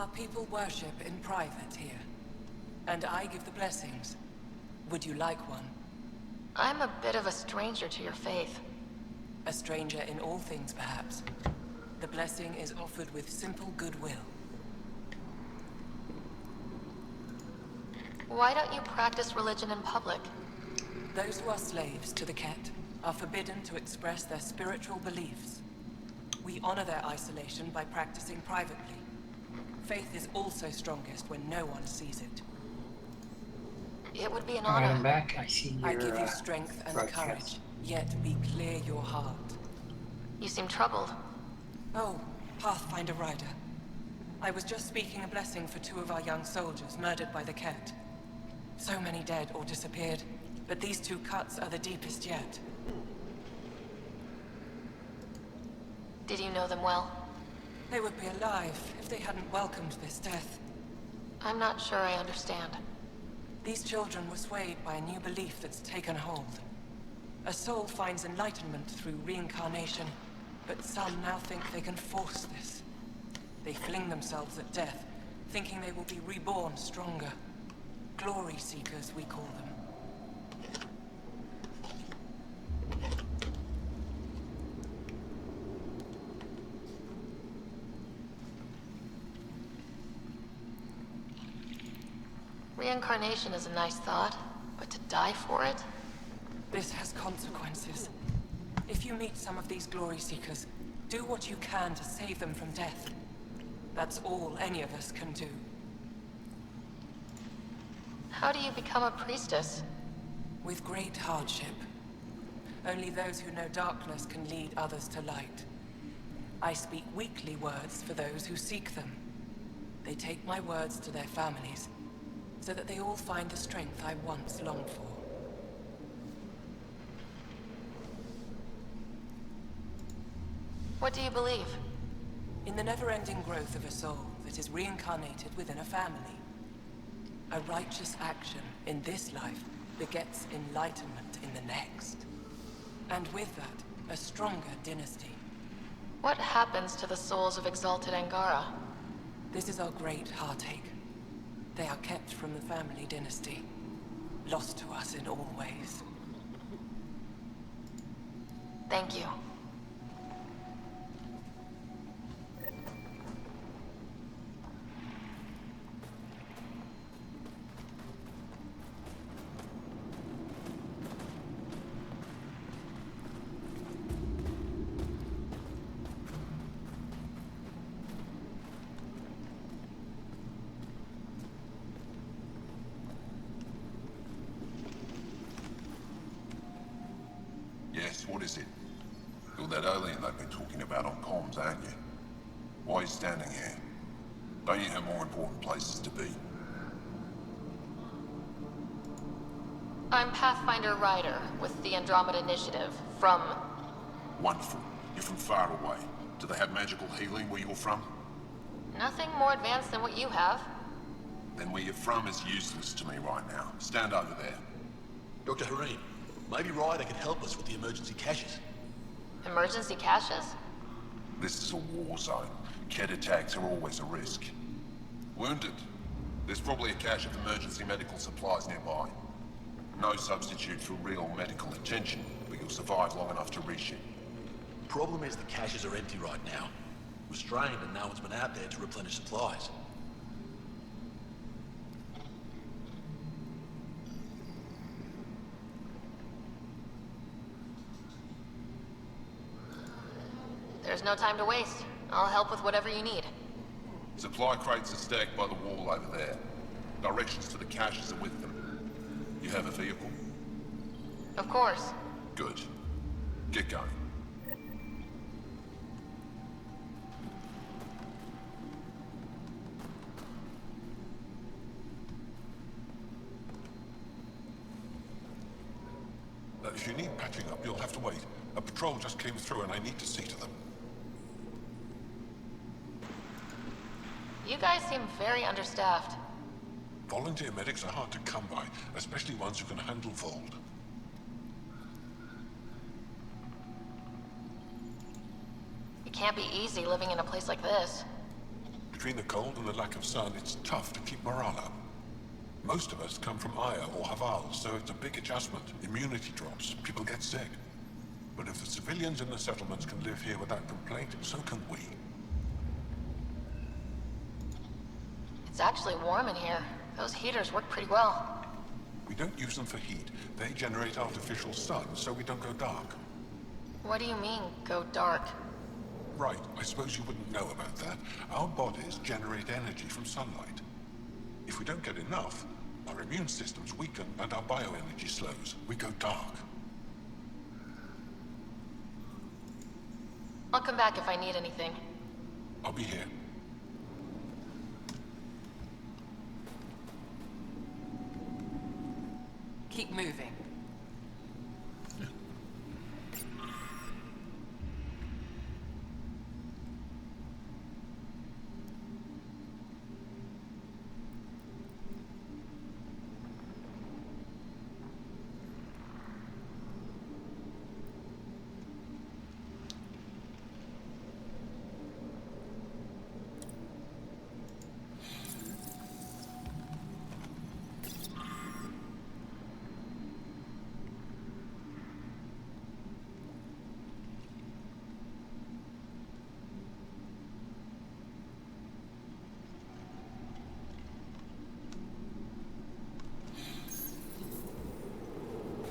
Our people worship in private here, and I give the blessings. Would you like one? I'm a bit of a stranger to your faith. A stranger in all things, perhaps. The blessing is offered with simple goodwill. Why don't you practice religion in public? Those who are slaves to the Ket are forbidden to express their spiritual beliefs. We honor their isolation by practicing privately. Faith is also strongest when no one sees it. It would be an Alright, I'm honor. back. I see I your give you strength and broadcast. courage, yet be clear your heart. You seem troubled. Oh, Pathfinder Rider. I was just speaking a blessing for 2 of our young soldiers murdered by the Ket. So many dead or disappeared, but these 2 cuts are the deepest yet. Did you know them well? They would be alive if they hadn't welcomed this death. I'm not sure I understand. These children were swayed by a new belief that's taken hold. A soul finds enlightenment through reincarnation, but some now think they can force this. They fling themselves at death, thinking they will be reborn stronger. Glory seekers, we call them. Reincarnation is a nice thought, but to die for it? This has consequences. If you meet some of these glory seekers, do what you can to save them from death. That's all any of us can do. How do you become a priestess? With great hardship. Only those who know darkness can lead others to light. I speak weekly words for those who seek them. They take my words to their families, so that they all find the strength I once longed for. What do you believe? In the never-ending growth of a soul that is reincarnated within a family. A righteous action in this life begets enlightenment in the next. And with that, a stronger dynasty. What happens to the souls of exalted Angara? This is our great heartache. They are kept from the family dynasty, lost to us in all ways. Thank you. Yes, what is it? You're that alien they've been talking about on comms, aren't you? Why are you standing here? Don't you have more important places to be? I'm Pathfinder Rider with the Andromeda Initiative, from... Wonderful. You're from far away. Do they have magical healing where you're from? Nothing more advanced than what you have. Then where you're from is useless to me right now. Stand over there. Dr. Harim, maybe Ryder can help us with the emergency caches. Emergency caches? This is a war zone. Ket attacks are always a risk. Wounded? There's probably a cache of emergency medical supplies nearby. No substitute for real medical attention, but you'll survive long enough to reach it. Problem is the caches are empty right now. We're strained and no one's been out there to replenish supplies. There's no time to waste. I'll help with whatever you need. Supply crates are stacked by the wall over there. Directions to the caches are with them. You have a vehicle? Of course. Good. Get going. If you need patching up, you'll have to wait. A patrol just came through and I need to see to them. You guys seem very understaffed. Volunteer medics are hard to come by, especially ones who can handle Vold. It can't be easy living in a place like this. Between the cold and the lack of sun, it's tough to keep morale up. Most of us come from Aya or Haval, so it's a big adjustment. Immunity drops, people get sick. But if the civilians in the settlements can live here without complaint, so can we. It's actually warm in here. Those heaters work pretty well. We don't use them for heat. They generate artificial sun, so we don't go dark. What do you mean, go dark? Right, I suppose you wouldn't know about that. Our bodies generate energy from sunlight. If we don't get enough, our immune systems weaken and our bioenergy slows. We go dark. I'll come back if I need anything. I'll be here. Keep moving.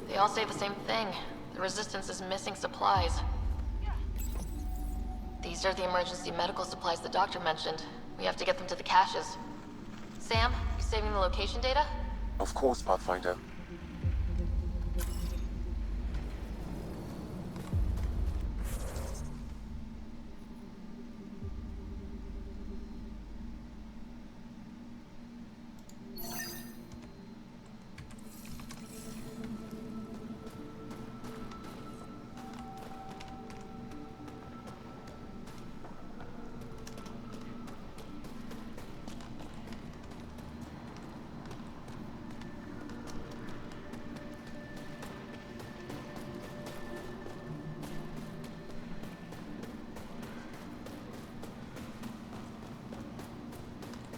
They all say the same thing. The Resistance is missing supplies. These are the emergency medical supplies the doctor mentioned. We have to get them to the caches. Sam, you saving the location data? Of course, Pathfinder.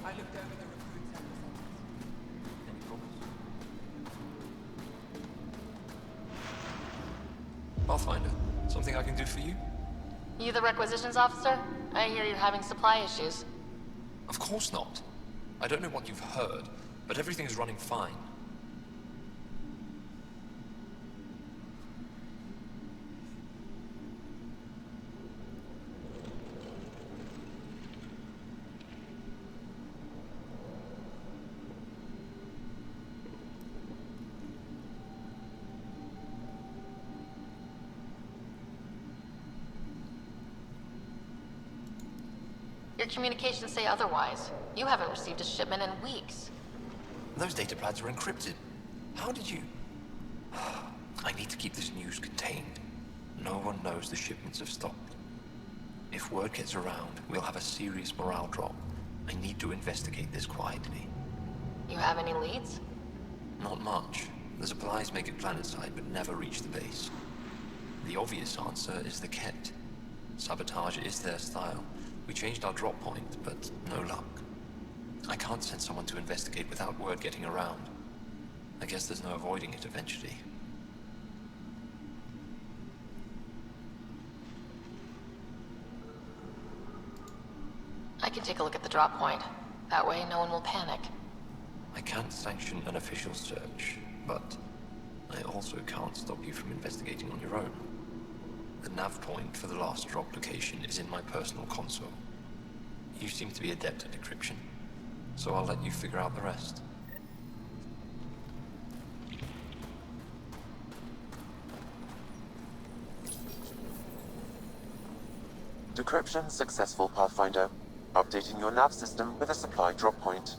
I looked over the recruits and the Any problems? Pathfinder, something I can do for you? You the requisitions officer? I hear you're having supply issues. Of course not. I don't know what you've heard, but everything is running fine. Your communications say otherwise. You haven't received a shipment in weeks. Those data pads are encrypted. How did you... I need to keep this news contained. No one knows the shipments have stopped. If word gets around, we'll have a serious morale drop. I need to investigate this quietly. You have any leads? Not much. The supplies make it planetside, but never reach the base. The obvious answer is the Ket. Sabotage is their style. We changed our drop point, but no luck. I can't send someone to investigate without word getting around. I guess there's no avoiding it eventually. I can take a look at the drop point. That way, no one will panic. I can't sanction an official search, but I also can't stop you from investigating on your own. The nav point for the last drop location is in my personal console. You seem to be adept at decryption, so I'll let you figure out the rest. Decryption successful, Pathfinder. Updating your nav system with a supply drop point.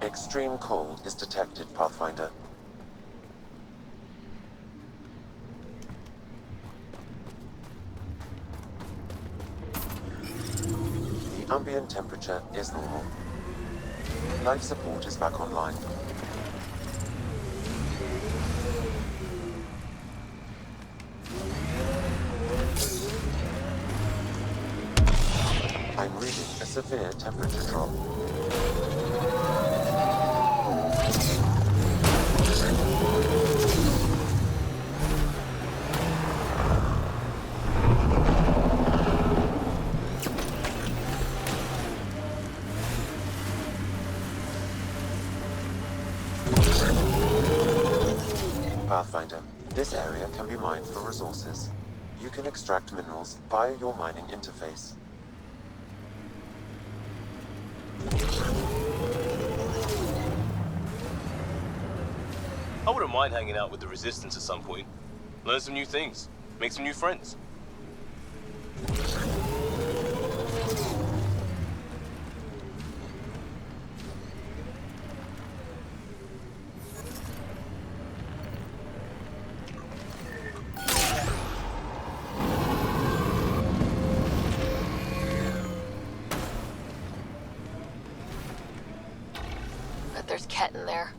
Extreme cold is detected, Pathfinder. The ambient temperature is normal. Life support is back online. I'm reading a severe temperature drop. Pathfinder, this area can be mined for resources. You can extract minerals via your mining interface. I wouldn't mind hanging out with the Resistance at some point. Learn some new things. Make some new friends. Bet there's Ket in there.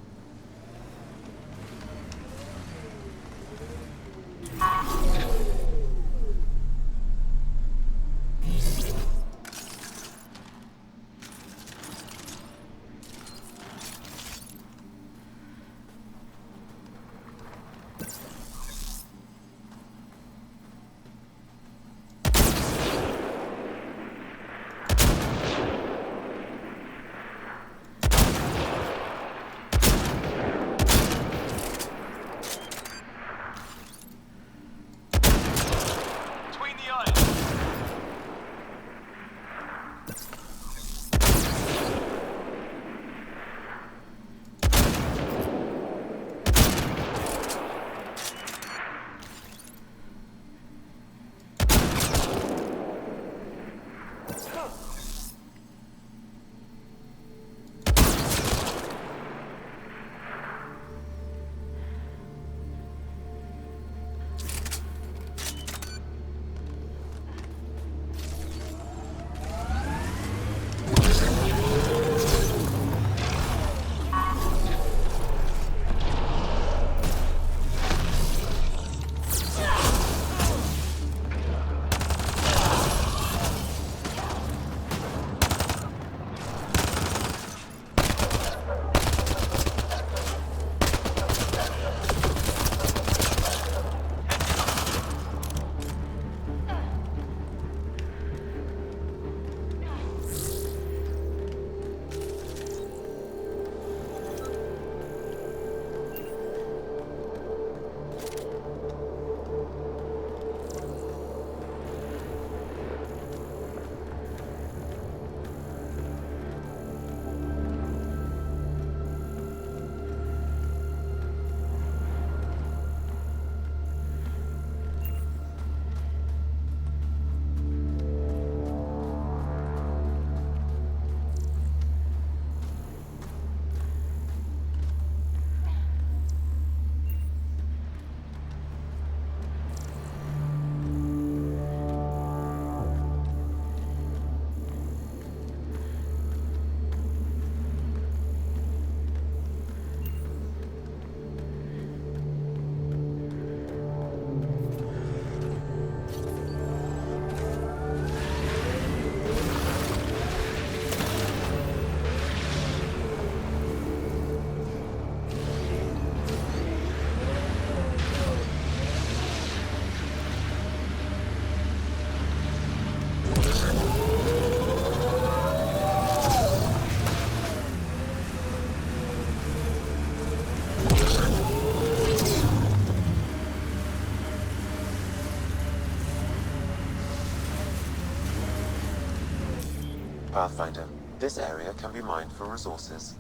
Pathfinder, this area can be mined for resources.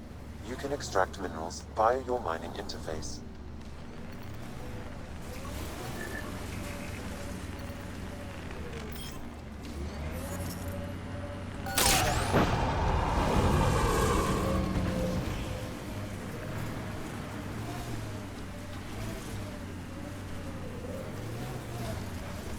You can extract minerals via your mining interface.